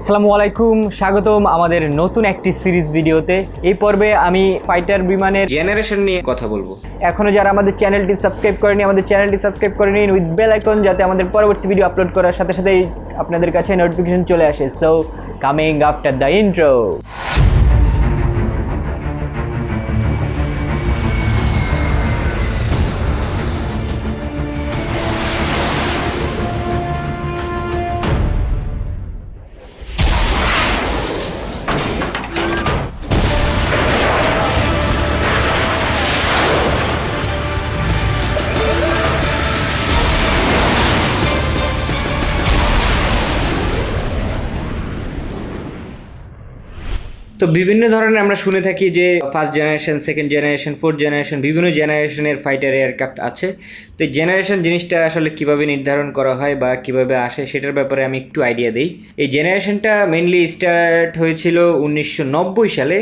আসসালামু আলাইকুম, স্বাগতম আমাদের নতুন একটি সিরিজ ভিডিওতে। এই পর্বে আমি ফাইটার বিমানের জেনারেশন নিয়ে কথা বলবো। এখনো যারা আমাদের চ্যানেলটি সাবস্ক্রাইব করেনি, আমাদের চ্যানেলটি সাবস্ক্রাইব করে নিন উইথ বেল আইকন, যাতে আমাদের পরবর্তী ভিডিও আপলোড করার সাথে সাথেই আপনাদের কাছে নোটিফিকেশন চলে আসে। So coming after the intro. তো বিভিন্ন ধরনের আমরা শুনে থাকি যে first generation, second generation, fourth generation, বিভিন্ন জেনারেশনের ফাইটার এয়ারক্রাফট আছে। তো এই জেনারেশন জিনিসটা আসলে কিভাবে নির্ধারণ করা হয় বা কিভাবে আসে সেটার ব্যাপারে আমি একটু আইডিয়া দিই। এই জেনারেশনটা মেইনলি স্টার্ট হয়েছিল 1990 সালে।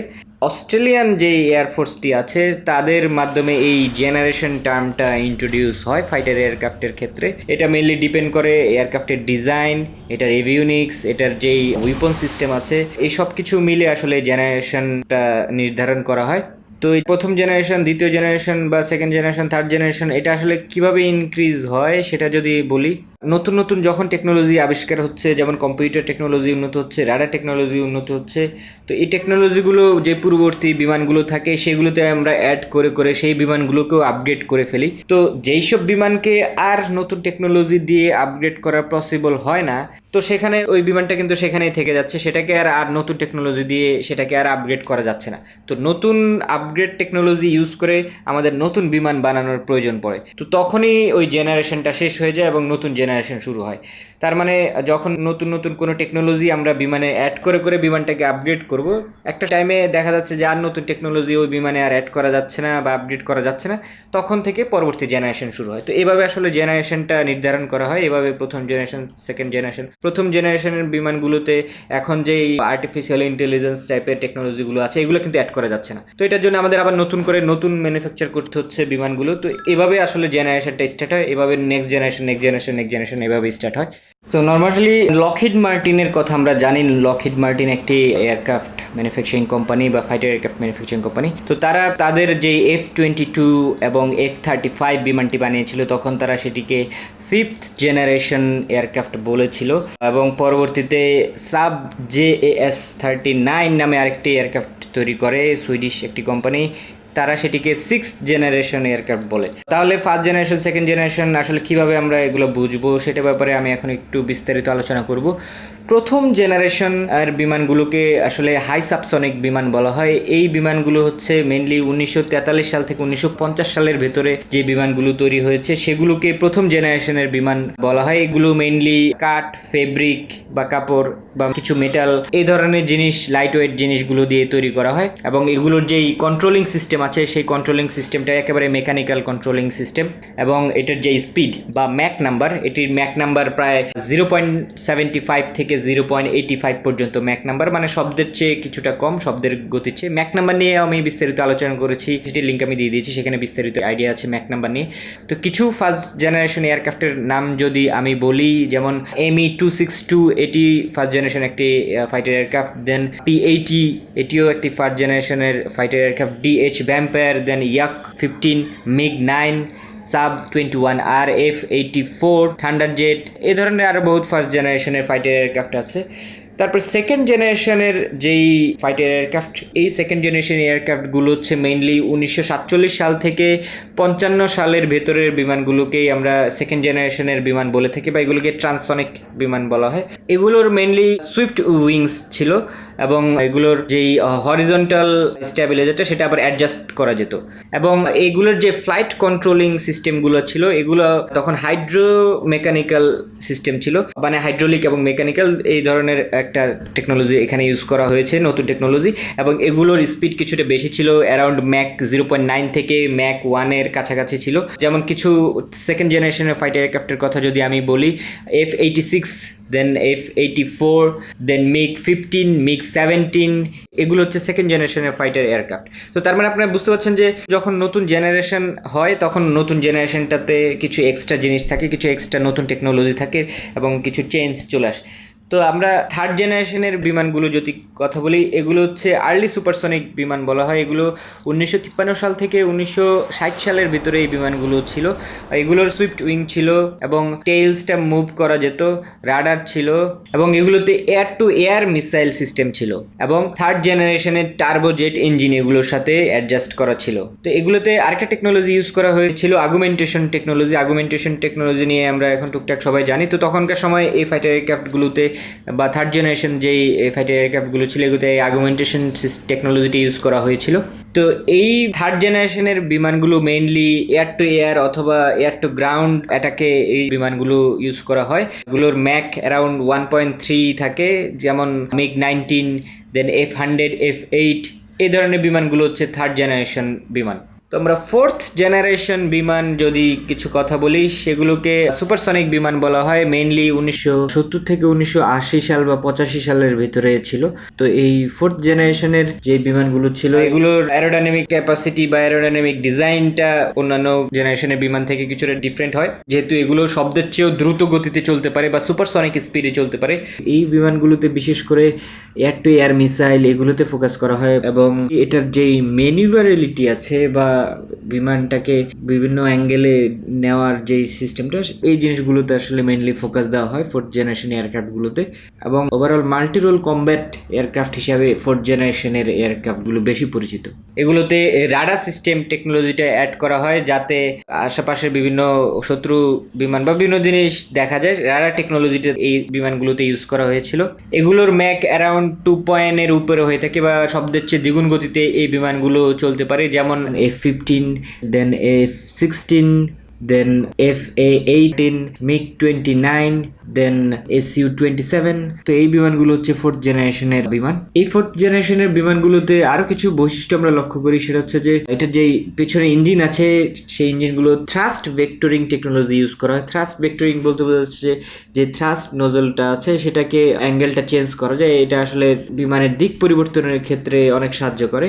অস্ট্রেলিয়ান যে এয়ারফোর্সটি আছে তাদের মাধ্যমে এই জেনারেশন টার্মটা ইন্ট্রোডিউস হয় ফাইটার এয়ারক্রাফটের ক্ষেত্রে। এটা মেইনলি ডিপেন্ড করে এয়ারক্রাফটের ডিজাইন, এটার এভিওনিক্স, এটার যেই উইপন সিস্টেম আছে, এই সব কিছু মিলে আসলে জেনারেশনটা নির্ধারণ করা হয়। তো এই প্রথম জেনারেশন, দ্বিতীয় জেনারেশন বা সেকেন্ড জেনারেশন, থার্ড জেনারেশন, এটা আসলে কিভাবে ইনক্রিজ হয় সেটা যদি বলি, নতুন নতুন যখন টেকনোলজি আবিষ্কার হচ্ছে, যেমন কম্পিউটার টেকনোলজি উন্নত হচ্ছে, রাডার টেকনোলজি উন্নত হচ্ছে, তো এই টেকনোলজিগুলো যে পূর্ববর্তী বিমানগুলো থাকে সেগুলোতে আমরা অ্যাড করে করে সেই বিমানগুলোকেও আপগ্রেড করে ফেলি। তো যেই সব বিমানকে আর নতুন টেকনোলজি দিয়ে আপগ্রেড করা পসিবল হয় না, তো সেখানে ওই বিমানটা কিন্তু সেখানেই থেকে যাচ্ছে, সেটাকে আর নতুন টেকনোলজি দিয়ে সেটাকে আর আপগ্রেড করা যাচ্ছে না। তো নতুন আপগ্রেড টেকনোলজি ইউজ করে আমাদের নতুন বিমান বানানোর প্রয়োজন পড়ে। তো তখনই ওই জেনারেশনটা শেষ হয়ে যায় এবং নতুন জেনারেশন শুরু হয়। তার মানে যখন নতুন নতুন কোনো টেকনোলজি আমরা বিমানে অ্যাড করে করে বিমানটাকে আপগ্রেড করব, একটা টাইমে দেখা যাচ্ছে যে আর নতুন টেকনোলজি ওই বিমানে আর অ্যাড করা যাচ্ছে না বা আপগ্রেড করা যাচ্ছে না, তখন থেকে পরবর্তী জেনারেশন শুরু হয়। তো এভাবে আসলে জেনারেশনটা নির্ধারণ করা হয়। এভাবে প্রথম জেনারেশন, সেকেন্ড জেনারেশন, প্রথম জেনারেশনের বিমানগুলোতে এখন যেই আর্টিফিশিয়াল ইন্টেলিজেন্স টাইপের টেকনোলজিগুলো আছে এগুলো কিন্তু অ্যাড করা যাচ্ছে না। তো এটার জন্য আমাদের আবার নতুন করে নতুন ম্যানুফ্যাকচার করতে হচ্ছে বিমানগুলো। তো এভাবে আসলে জেনারেশনটা স্টার্ট হয়, এভাবে next generation, next generation, next generation, এভাবে স্টার্ট হয়। তো নর্মালি লকহিড মার্টিনের কথা আমরা জানি। লকহিড মার্টিন একটি এয়ারক্রাফট ম্যানুফ্যাকচারিং কোম্পানি বা ফাইটার এয়ারক্রাফট ম্যানুফ্যাকচারিং কোম্পানি। তো তারা তাদের যে F-22 এবং F-35 বিমানটি বানিয়েছিল, তখন তারা সেটিকে ফিফথ জেনারেশন এয়ারক্রাফট বলেছিল এবং পরবর্তীতে সাব JAS-39 নামে আরেকটি এয়ারক্রাফট তৈরি করে সুইডিশ একটি কোম্পানি, তারা সেটিকে সিক্সথ জেনারেশন এয়ারক্রাফট বলে। তাহলে ফার্স্ট জেনারেশন, সেকেন্ড জেনারেশন আসলে কিভাবে আমরা এগুলো বুঝবো সেটা ব্যাপারে আমি এখন একটু বিস্তারিত আলোচনা করব। প্রথম জেনারেশন এর বিমানগুলোকে আসলে হাই সাবসনিক বিমান বলা হয়। এই বিমানগুলো হচ্ছে মেইনলি 1943 সাল থেকে 1950 সালের ভেতরে যে বিমানগুলো তৈরি হয়েছে সেগুলোকে প্রথম জেনারেশনের বিমান বলা হয়। এগুলো মেইনলি কাঠ, ফেব্রিক বা কাপড় বা কিছু মেটাল, এই ধরনের জিনিস, লাইট ওয়েট জিনিসগুলো দিয়ে তৈরি করা হয় এবং এগুলোর যেই কন্ট্রোলিং সিস্টেম আছে সেই কন্ট্রোলিং সিস্টেমটা একেবারে মেকানিক্যাল কন্ট্রোলিং সিস্টেম। এবং এটার যে স্পিড বা ম্যাক নাম্বার, এটির ম্যাক নাম্বার প্রায় 0.75 থেকে 0.85 পর্যন্ত ম্যাক নাম্বার, মানে শব্দের চেয়ে কিছুটা কম, শব্দের গতির চেয়ে। ম্যাক নাম্বার নিয়ে আমি বিস্তারিত আলোচনা করেছি, সেটির লিঙ্ক আমি দিয়ে দিয়েছি, সেখানে বিস্তারিত আইডিয়া আছে ম্যাক নাম্বার নিয়ে। তো কিছু ফার্স্ট জেনারেশন এয়ারক্রাফটের নাম যদি আমি বলি, যেমন ME-262, এটি ফার্স্ট জেনারেশন একটি ফাইটার এয়ারক্রাফট। দেন P-80, এটিও একটি ফার্স্ট জেনারেশনের ফাইটার এয়ারক্রাফট। DH ভ্যাম্পায়ার, দেন Yak-15, MiG-9, সাব-21 আর F-84, থান্ডারজেট, এই ধরনের আরও বহুত ফার্স্ট জেনারেশনের ফাইটার এয়ারক্রাফট আছে। তারপর সেকেন্ড জেনারেশনের যেই ফাইটার এয়ারক্রাফট, এই সেকেন্ড জেনারেশন এয়ারক্রাফটগুলো হচ্ছে মেইনলি 1947 সাল থেকে 55 সালের ভেতরের বিমানগুলোকেই আমরা সেকেন্ড জেনারেশনের বিমান বলে থাকি, বা এগুলোকে ট্রান্সসনিক বিমান বলা হয়। এগুলোর মেইনলি সুইফট উইংস ছিল এবং এগুলোর যেই হরিজন্টাল স্ট্যাবিলাইজারটা সেটা আবার অ্যাডজাস্ট করা যেত। এবং এগুলোর যে ফ্লাইট কন্ট্রোলিং সিস্টেমগুলো ছিল এগুলো তখন হাইড্রো মেকানিক্যাল সিস্টেম ছিল, মানে হাইড্রোলিক এবং মেকানিক্যাল এই ধরনের একটা টেকনোলজি এখানে ইউজ করা হয়েছে, নতুন টেকনোলজি। এবং এগুলোর স্পিড কিছুটা বেশি ছিল, অ্যারাউন্ড ম্যাক 0.9 থেকে ম্যাক 1-এর কাছাকাছি ছিল। যেমন কিছু সেকেন্ড জেনারেশনের ফাইটার এয়ারক্রাফটের কথা যদি আমি বলি, F-86, দেন F-84, দেন MiG-15, MiG-17, এগুলো হচ্ছে সেকেন্ড জেনারেশনের ফাইটার এয়ারক্রাফট। তো তার মানে আপনারা বুঝতে পারছেন যে যখন নতুন জেনারেশন হয় তখন নতুন জেনারেশনটাতে কিছু এক্সট্রা জিনিস থাকে, কিছু এক্সট্রা নতুন টেকনোলজি থাকে এবং কিছু চেঞ্জ চলে আসে। তো আমরা থার্ড জেনারেশনের বিমানগুলো যদি কথা বলি, এগুলো হচ্ছে আর্লি সুপারসনিক বিমান বলা হয়। এগুলো 1953 সাল থেকে 1960 সালের ভিতরে এই বিমানগুলো ছিল। এগুলোর সুইফট উইং ছিল এবং টেইলসটা মুভ করা যেত, রাডার ছিল এবং এগুলোতে air to air missile system ছিল এবং থার্ড জেনারেশনের টার্বোজেট ইঞ্জিন এগুলোর সাথে অ্যাডজাস্ট করা ছিল। তো এগুলোতে আরেকটা টেকনোলজি ইউজ করা হয়েছিল, আগুমেন্টেশন টেকনোলজি। আগুমেন্টেশন টেকনোলজি নিয়ে আমরা এখন টুকটাক সবাই জানি। তো তখনকার সময় এই ফাইটার এয়ারক্রাফটগুলোতে বা থার্ড জেনারেশন যেই ফাইটার এয়ারক্রাফটগুলো ছিল এগুলোতে এই আগুমেন্টেশন টেকনোলজিটি ইউজ করা হয়েছিল। তো এই থার্ড জেনারেশনের বিমানগুলো মেইনলি এয়ার টু এয়ার অথবা এয়ার টু গ্রাউন্ড অ্যাটাকে এই বিমানগুলো ইউজ করা হয়। এগুলোর ম্যাক অ্যারাউন্ড 1.3 থাকে, যেমন MiG-19, দেন F-100, F-8, এই ধরনের বিমানগুলো হচ্ছে থার্ড জেনারেশন বিমান। তো আমরা ফোর্থ জেনারেশন বিমান যদি কিছু কথা বলি, সেগুলোকে সুপারসনিক বিমান বলা হয়। মেইনলি 1970 থেকে 1980 সাল বা 85 সালের ভিতরে ছিল। তো এই ফোর্থ জেনারেশনের যে বিমানগুলো ছিল এগুলোর অ্যারোডাইনামিক ক্যাপাসিটি বা অ্যারোডাইনামিক ডিজাইনটা অন্যান্য জেনারেশনের বিমান থেকে কিছুটা ডিফারেন্ট হয়, যেহেতু এগুলো শব্দের চেয়েও দ্রুত গতিতে চলতে পারে বা সুপারসনিক স্পিডে চলতে পারে। এই বিমানগুলোতে বিশেষ করে এয়ার টু এয়ার মিসাইল এগুলোতে ফোকাস করা হয় এবং এটার যেই ম্যানিউভারেবিলিটি আছে বা বিমানটাকে বিভিন্ন অ্যাঙ্গেলে নেওয়ার যেই সিস্টেমটা, এই জিনিসগুলোতে আসলে মেইনলি ফোকাস দেওয়া হয় ফোর্থ জেনারেশন এয়ারক্রাফটগুলোতে। এবং ওভারঅল মাল্টিরোল কম্ব্যাট এয়ারক্রাফট হিসাবে ফোর্থ জেনারেশনের এয়ারক্রাফটগুলো বেশি পরিচিত। এগুলোতে রাডার সিস্টেম টেকনোলজিটা অ্যাড করা হয়, যাতে আশেপাশের বিভিন্ন শত্রু বিমান বা বিভিন্ন জিনিস দেখা যায়। রাডার টেকনোলজিটা এই বিমানগুলোতে ইউজ করা হয়েছিল। এগুলোর ম্যাক অ্যারাউন্ড 2 উপরে হয়ে থাকে বা শব্দের চেয়ে দ্বিগুণ গতিতে এই বিমানগুলো চলতে পারে, যেমন F-15, then F-16, then FA-18, MiG-29, দেন Su-27। তো এই বিমানগুলো হচ্ছে ফোর্থ জেনারেশনের বিমান। এই ফোর্থ জেনারেশনের বিমানগুলোতে আরো কিছু বৈশিষ্ট্য আমরা লক্ষ্য করি, সেটা হচ্ছে যে এটার যে পেছনে ইঞ্জিন আছে সেই ইঞ্জিনগুলো থ্রাস্ট ভেক্টরিং টেকনোলজি ইউজ করা হয়। থ্রাস্ট ভেক্টরিং বলতে বোঝাচ্ছে যে থ্রাস্ট নজলটা আছে সেটাকে অ্যাঙ্গেলটা চেঞ্জ করা যায়। এটা আসলে বিমানের দিক পরিবর্তনের ক্ষেত্রে অনেক সাহায্য করে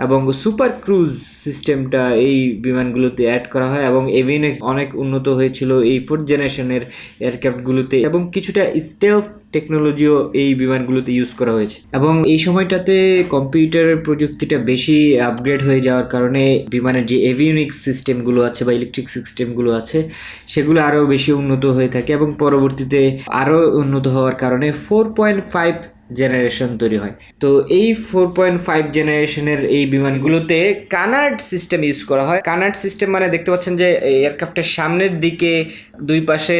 এবং সুপার ক্রুজ সিস্টেমটা এই বিমানগুলোতে অ্যাড করা হয় এবং এভিওনিক্স অনেক উন্নত হয়েছিল এই ফোর্থ জেনারেশনের এয়ারক্রাফটগুলোতে এবং কিছুটা স্টেলথ টেকনোলজিও এই বিমানগুলোতে ইউজ করা হয়েছে। এবং এই সময়টাতে কম্পিউটারের প্রযুক্তিটা বেশি আপগ্রেড হয়ে যাওয়ার কারণে বিমানের যে এভিওনিক্স সিস্টেমগুলো আছে বা ইলেকট্রিক সিস্টেমগুলো আছে সেগুলো আরও বেশি উন্নত হয়ে থাকে এবং পরবর্তীতে আরও উন্নত হওয়ার কারণে 4.5 জেনারেশন তৈরি হয়। তো এই 4.5 জেনারেশনের এই বিমানগুলোতে কানার্ড সিস্টেম ইউজ করা হয়। কানার্ড সিস্টেম মানে দেখতে পাচ্ছেন যে এয়ারক্রাফটের সামনের দিকে দুই পাশে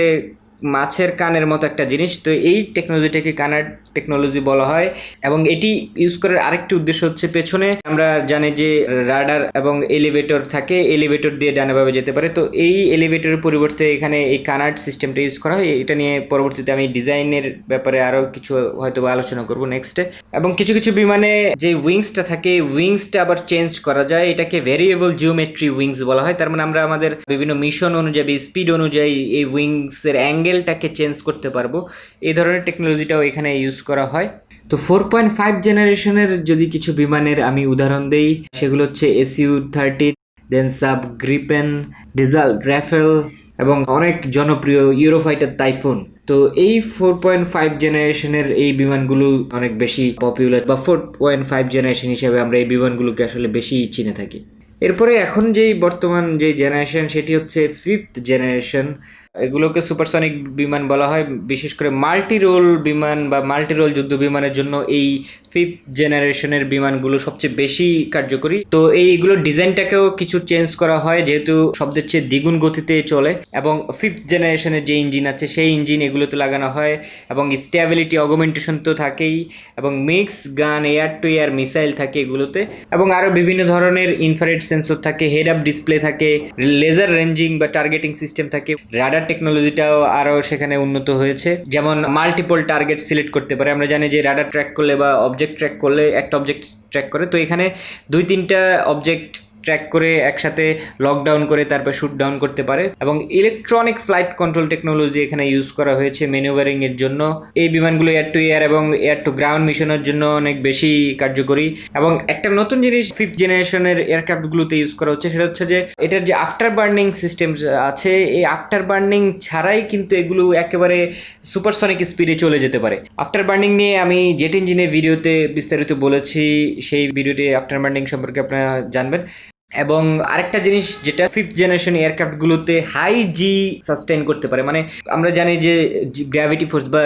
মাছের কানের মতো একটা জিনিস। তো এই টেকনোলজিটাকে কানার্ড টেকনোলজি বলা হয় এবং এটি ইউজ করার আরেকটি উদ্দেশ্য হচ্ছে, পেছনে আমরা জানি যে রাডার এবং এলিভেটর থাকে, এলিভেটর দিয়ে ডানে বামে যেতে পারে। তো এই এলিভেটরের পরিবর্তে এখানে এই কানার্ড সিস্টেমটা ইউজ করা হয়। এটা নিয়ে পরবর্তীতে আমি ডিজাইনের ব্যাপারে আরও কিছু হয়তো আলোচনা করব নেক্সটে। এবং কিছু কিছু বিমানে যে উইংসটা থাকে, উইংসটা আবার চেঞ্জ করা যায়। এটাকে ভেরিয়েবল জিওমেট্রি উইংস বলা হয়। তার মানে আমরা আমাদের বিভিন্ন মিশন অনুযায়ী স্পিড অনুযায়ী এই উইংসের অ্যাঙ্গেলটাকে চেঞ্জ করতে পারবো। এই ধরনের টেকনোলজিটাও এখানে ইউজ করা হয়। তো 4.5 জেনারেশনের যদি কিছু বিমানের আমি উদাহরণ দেই, সেগুলো হচ্ছে Su-13, দেন সাব গ্রিপেন, ডিজাল্ট রাফেল এবং অনেক জনপ্রিয় ইউরোফাইটার টাইফুন। তো এই 4.5 জেনারেশনের এই বিমানগুলো অনেক বেশি পপুলার বা 4.5 জেনারেশন হিসেবে আমরা এই বিমানগুলোকে আসলে বেশি চিনে থাকি। এরপরে এখন যেই বর্তমান যে জেনারেশন সেটি হচ্ছে ফিফথ জেনারেশন। এগুলোকে সুপারসনিক বিমান বলা হয়। বিশেষ করে মাল্টি রোল বিমান বা মাল্টি রোল যুদ্ধ বিমানের জন্য এই ফিফথ জেনারেশনের বিমানগুলো সবচেয়ে বেশি কার্যকরী। তো এইগুলোর ডিজাইনটাকেও কিছু চেঞ্জ করা হয়, যেহেতু শব্দের চেয়ে দ্বিগুণ গতিতে চলে এবং ফিফথ জেনারেশনের যে ইঞ্জিন আছে সেই ইঞ্জিন এগুলোতে লাগানো হয় এবং স্টেবিলিটি অগমেন্টেশন তো থাকেই এবং মিক্স গান এয়ার টু এয়ার মিসাইল থাকে এগুলোতে এবং আরও বিভিন্ন ধরনের ইনফ্রারেড সেন্সর থাকে, হেড আপ ডিসপ্লে থাকে, লেজার রেঞ্জিং বা টার্গেটিং সিস্টেম থাকে। রাডার টেকনোলজিটাও আরও সেখানে উন্নত হয়েছে, যেমন মাল্টিপল টার্গেট সিলেক্ট করতে পারে। আমরা জানি যে রাডার ট্র্যাক করলে বা অবজেক্ট ট্র্যাক করলে একটা অবজেক্ট ট্র্যাক করে, তো এখানে 2-3টা অবজেক্ট ট্র্যাক করে একসাথে লকডাউন করে তারপর শুট ডাউন করতে পারে। এবং ইলেকট্রনিক ফ্লাইট কন্ট্রোল টেকনোলজি এখানে ইউজ করা হয়েছে ম্যানুভারিং এর জন্য। এই বিমানগুলো এয়ার টু এয়ার এবং এয়ার টু গ্রাউন্ড মিশনের জন্য অনেক বেশি কার্যকরী। এবং একটা নতুন জিনিস 5th জেনারেশনের এয়ারক্রাফটগুলোতে ইউজ করা হচ্ছে, সেটা হচ্ছে যে এটার যে আফটার বার্নিং সিস্টেম আছে, এই আফটার বার্নিং ছাড়াই কিন্তু এগুলো একেবারে সুপারসনিক স্পিডে চলে যেতে পারে। আফটার বার্নিং নিয়ে আমি জেট ইঞ্জিনের ভিডিওতে বিস্তারিত বলেছি, সেই ভিডিওটি আফটার বার্নিং সম্পর্কে আপনারা জানবেন। এবং আরেকটা জিনিস যেটা 5th জেনারেশন এয়ারক্রাফটগুলোতে হাই জি সাস্টেইন করতে পারে, মানে আমরা জানি যে গ্র্যাভিটি ফোর্স বা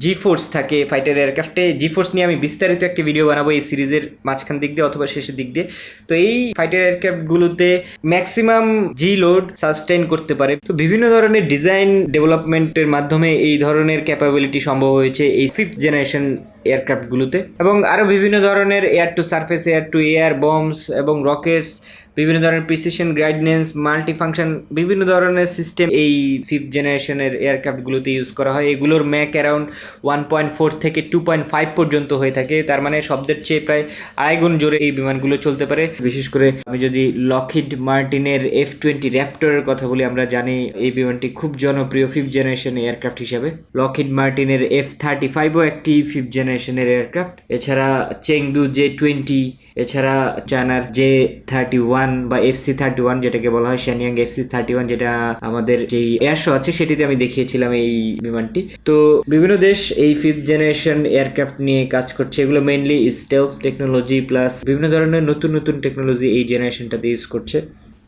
জি ফোর্স থাকে ফাইটার এয়ারক্রাফটে। জি ফোর্স নিয়ে আমি বিস্তারিত একটি ভিডিও বানাবো এই সিরিজের মাঝখান দিক দিয়ে অথবা শেষের দিক দিয়ে। তো এই ফাইটার এয়ারক্রাফটগুলোতে ম্যাক্সিমাম জি লোড সাস্টেইন করতে পারে। তো বিভিন্ন ধরনের ডিজাইন ডেভেলপমেন্টের মাধ্যমে এই ধরনের ক্যাপাবিলিটি সম্ভব হয়েছে এই 5th জেনারেশন এয়ারক্রাফটগুলোতে। এবং আরও বিভিন্ন ধরনের air to surface, air to air bombs এবং রকেটস, বিভিন্ন ধরনের প্রিসিশন গাইডেন্স, মাল্টিফাংশন, বিভিন্ন ধরনের সিস্টেম এই 5th জেনারেশনের এয়ারক্রাফটগুলোতে ইউজ করা হয়। এগুলোর ম্যাক অ্যারাউন্ড 1.4 থেকে 2.5 পর্যন্ত হয়ে থাকে, তার মানে শব্দের চেয়ে প্রায় 2.5 গুণ জোরে এই বিমানগুলো চলতে পারে। বিশেষ করে আমি যদি লকহিড মার্টিনের F-20 র্যাপটরের কথা বলি, আমরা জানি এই বিমানটি খুব জনপ্রিয় 5th জেনারেশন এয়ারক্রাফট হিসাবে। লকহিড মার্টিনের F-35ও একটি 5th জেনারেশনের এয়ারক্রাফট। এছাড়া চেংদু J-20, এছাড়া চায়নার J-31 বা FC-31 যেটাকে বলা হয় শ্যানিয়াং FC-31, যেটা আমাদের যেই এয়ার শো আছে সেটিতে আমি দেখিয়েছিলাম এই বিমানটি। তো বিভিন্ন দেশ এই 5th জেনারেশন এয়ারক্রাফট নিয়ে কাজ করছে। এগুলো মেইনলি স্টেলথ টেকনোলজি প্লাস বিভিন্ন ধরনের নতুন নতুন টেকনোলজি এই জেনারেশনটাতে ইউজ করছে।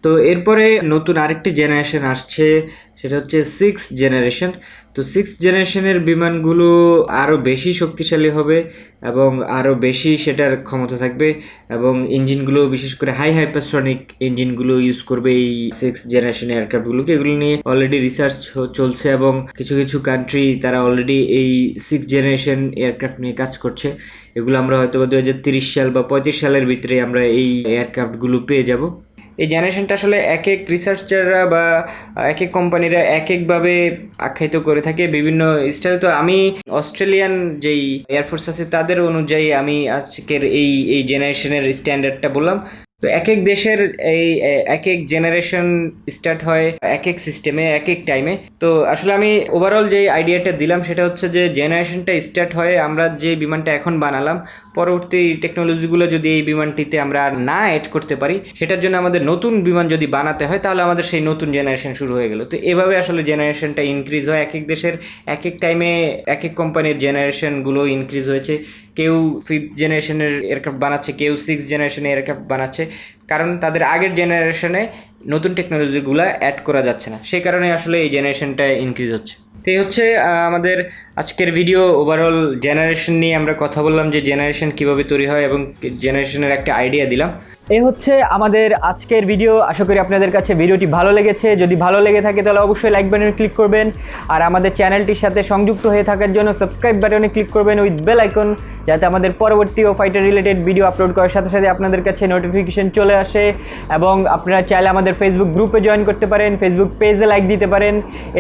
তো এরপরে নতুন আরেকটি জেনারেশন আসছে, সেটা হচ্ছে 6th জেনারেশন। তো 6th জেনারেশনের বিমানগুলো আরও বেশি শক্তিশালী হবে এবং আরও বেশি সেটার ক্ষমতা থাকবে, এবং ইঞ্জিনগুলো বিশেষ করে হাইপারসনিক ইঞ্জিনগুলো ইউজ করবে এই 6th জেনারেশন এয়ারক্রাফটগুলোকে। এগুলো নিয়ে অলরেডি রিসার্চ চলছে এবং কিছু কিছু কান্ট্রি তারা অলরেডি এই 6th জেনারেশন এয়ারক্রাফট নিয়ে কাজ করছে। এগুলো আমরা হয়তো 2030 সাল বা 35 সালের ভিতরে আমরা এই এয়ারক্রাফটগুলো পেয়ে যাব। এই জেনারেশনটা আসলে এক এক রিসার্চাররা বা এক এক কোম্পানিরা এক একভাবে আখ্যায়িত করে থাকে বিভিন্ন স্টাইলে। তো আমি অস্ট্রেলিয়ান যেই এয়ারফোর্স আছে তাদের অনুযায়ী আমি আজকের এই জেনারেশনের স্ট্যান্ডার্ডটা বললাম। তো এক এক দেশের এই এক এক জেনারেশন স্টার্ট হয় এক এক সিস্টেমে এক এক টাইমে। তো আসলে আমি ওভারঅল যে আইডিয়াটা দিলাম সেটা হচ্ছে যে জেনারেশনটা স্টার্ট হয় আমরা যে বিমানটা এখন বানালাম, পরবর্তী টেকনোলজিগুলো যদি এই বিমানটিতে আমরা না অ্যাড করতে পারি, সেটার জন্য আমাদের নতুন বিমান যদি বানাতে হয় তাহলে আমাদের সেই নতুন জেনারেশন শুরু হয়ে গেল। তো এভাবে আসলে জেনারেশনটা ইনক্রিজ হয়। এক এক দেশের এক এক টাইমে এক এক কোম্পানির জেনারেশনগুলো ইনক্রিজ হয়েছে। কেউ 5th জেনারেশনের এয়ারক্রাফট বানাচ্ছে, কেউ 6th জেনারেশনের এয়ারক্রাফট বানাচ্ছে, কারণ তাদের আগের জেনারেশনে নতুন টেকনোলজিগুলো অ্যাড করা যাচ্ছে না, সেই কারণে আসলে এই জেনারেশনটা ইনক্রিজ হচ্ছে। তো এই হচ্ছে আমাদের আজকের ভিডিও। ওভারঅল জেনারেশন নিয়ে আমরা কথা বললাম, যে জেনারেশন কীভাবে তৈরি হয় এবং জেনারেশনের একটা আইডিয়া দিলাম। এই হচ্ছে আমাদের আজকের ভিডিও। আশা করি আপনাদের কাছে ভিডিওটি ভালো লেগেছে। যদি ভালো লেগে থাকে তাহলে অবশ্যই লাইক বাটনে ক্লিক করবেন, আর আমাদের চ্যানেলটির সাথে সংযুক্ত হয়ে থাকার জন্য সাবস্ক্রাইব বাটনে ক্লিক করবেন উইথ বেল আইকন, যাতে আমাদের পরবর্তী ও ফাইটার রিলেটেড ভিডিও আপলোড করার সাথে সাথে আপনাদের কাছে নোটিফিকেশন চলে আসে। এবং আপনারা চাইলে আমাদের ফেসবুক গ্রুপে জয়েন করতে পারেন, ফেসবুক পেজে লাইক দিতে পারেন।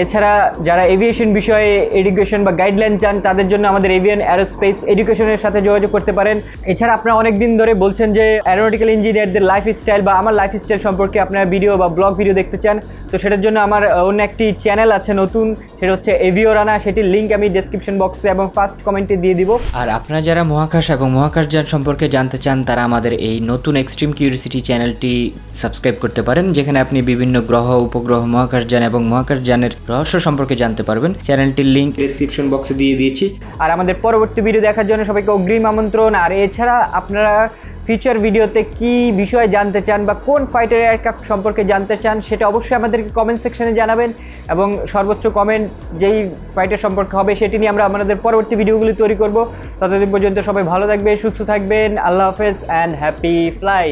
এছাড়া যারা এভিয়েশন বিষয়ে এডুকেশন বা গাইডলাইন চান তাদের জন্য আমাদের এভিয়ান অ্যারোস্পেস এডুকেশনের সাথে যোগাযোগ করতে পারেন। এছাড়া আপনারা অনেক দিন ধরে বলছেন যে অ্যারোনটিক্যাল ইঞ্জিনিয়ারদের লাইফস্টাইল বা আমার লাইফস্টাইল সম্পর্কে আপনারা ভিডিও বা ব্লগ ভিডিও দেখতে চান, তো সেটার জন্য আমার অন্য একটি চ্যানেল আছে নতুন, সেটা হচ্ছে এভিওরানা। সেটির লিঙ্ক আমি ডেসক্রিপশন বক্সে এবং ফার্স্ট কমেন্টে দিয়ে দিব। আর আপনারা যারা মহাকাশ এবং মহাকাশযান সম্পর্কে জানতে চান তারা আমাদের এই নতুন এক্সট্রিম কিউরিসিটি চ্যানেলটি সাবস্ক্রাইব করতে পারেন, যেখানে আপনি বিভিন্ন গ্রহ, উপগ্রহ, মহাকাশযান এবং মহাকাশযানের রহস্য সম্পর্কে জানতে পারবেন। চ্যানেলটির লিঙ্ক ডেসক্রিপশন বক্সে দিয়ে দিয়েছি। আর আমাদের পরবর্তী ভিডিও দেখার জন্য সবাইকে অগ্রিম আমন্ত্রণ। আর এছাড়া আপনারা ফিউচার ভিডিওতে কি বিষয় জানতে চান বা কোন ফাইটার এয়ারক্রাফট সম্পর্কে জানতে চান সেটা অবশ্যই আমাদেরকে কমেন্ট সেকশনে জানাবেন, এবং সর্বোচ্চ কমেন্ট যেই ফাইটার সম্পর্কে হবে সেটি নিয়ে আমরা আমাদের পরবর্তী ভিডিওগুলি তৈরি করব। ততদিন পর্যন্ত সবাই ভালো থাকবেন, সুস্থ থাকবেন। আল্লাহ হাফেজ অ্যান্ড হ্যাপি ফ্লাই।